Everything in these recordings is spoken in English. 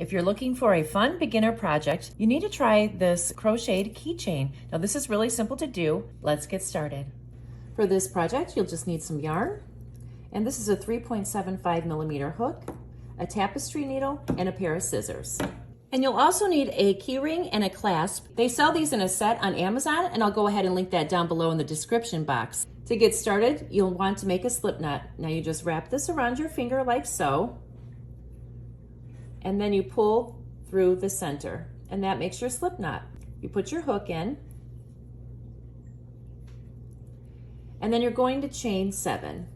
If you're looking for a fun beginner project, you need to try this crocheted keychain. Now this is really simple to do. Let's get started. For this project, you'll just need some yarn, and this is a 3.75 millimeter hook, a tapestry needle, and a pair of scissors. And you'll also need a key ring and a clasp. They sell these in a set on Amazon, and I'll go ahead and link that down below in the description box. To get started, you'll want to make a slip knot. Now you just wrap this around your finger like so, and then you pull through the center, and that makes your slip knot. You put your hook in, and then you're going to chain 7.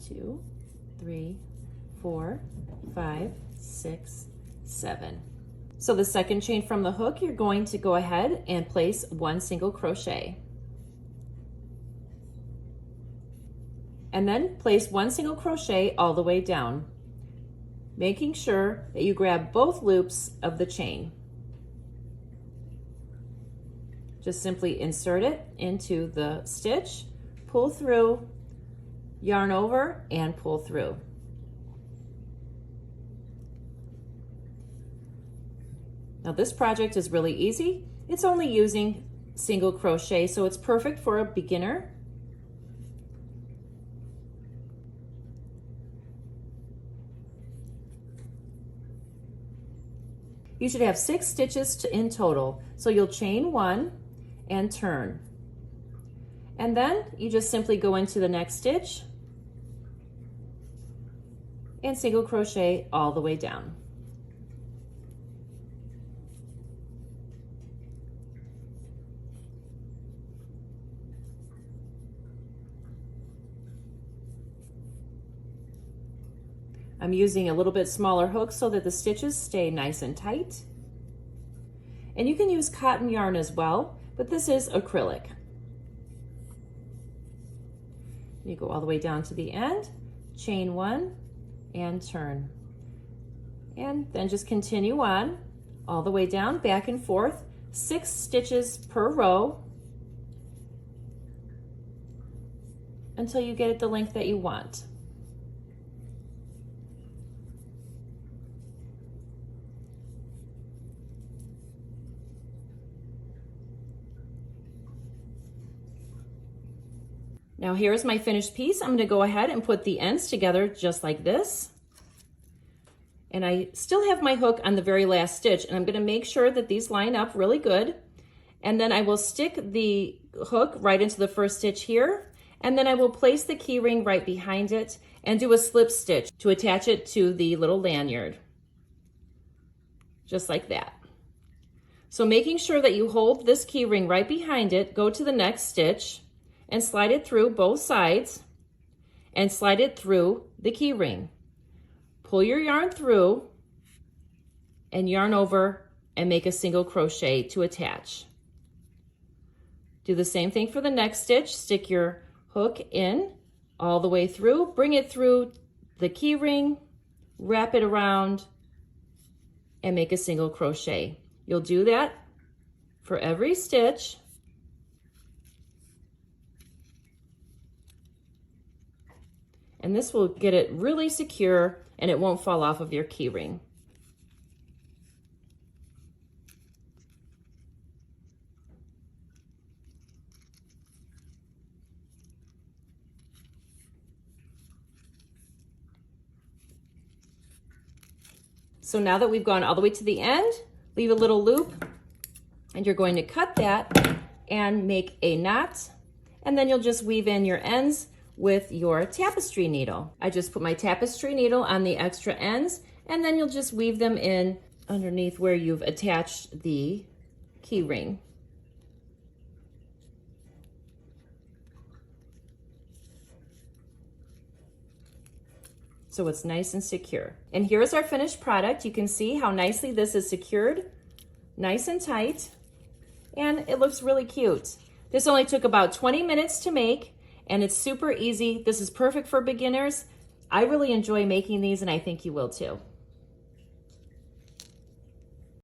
2, 3, 4, 5, 6, 7. So the second chain from the hook, you're going to go ahead and place 1 single crochet. And then place 1 single crochet all the way down, making sure that you grab both loops of the chain. Just simply insert it into the stitch, pull through, yarn over, and pull through. Now this project is really easy. It's only using single crochet, so it's perfect for a beginner. You should have 6 stitches in total. So you'll chain 1 and turn. And then you just simply go into the next stitch and single crochet all the way down. I'm using a little bit smaller hook so that the stitches stay nice and tight. And you can use cotton yarn as well, but this is acrylic. You go all the way down to the end, chain 1 and turn. And then just continue on all the way down, back and forth, 6 stitches per row until you get it the length that you want. Now here's my finished piece. I'm going to go ahead and put the ends together just like this. And I still have my hook on the very last stitch, and I'm going to make sure that these line up really good. And then I will stick the hook right into the first stitch here, and then I will place the key ring right behind it and do a slip stitch to attach it to the little lanyard. Just like that. So making sure that you hold this key ring right behind it, go to the next stitch, and slide it through both sides and slide it through the key ring. Pull your yarn through and yarn over and make a single crochet to attach. Do the same thing for the next stitch. Stick your hook in all the way through, bring it through the key ring, wrap it around, and make a single crochet. You'll do that for every stitch. And this will get it really secure and it won't fall off of your key ring. So now that we've gone all the way to the end, leave a little loop and you're going to cut that and make a knot, and then you'll just weave in your ends with your tapestry needle. I just put my tapestry needle on the extra ends, and then you'll just weave them in underneath where you've attached the key ring. So it's nice and secure. And here's our finished product. You can see how nicely this is secured, nice and tight, and it looks really cute. This only took about 20 minutes to make, and it's super easy. This is perfect for beginners. I really enjoy making these, and I think you will too.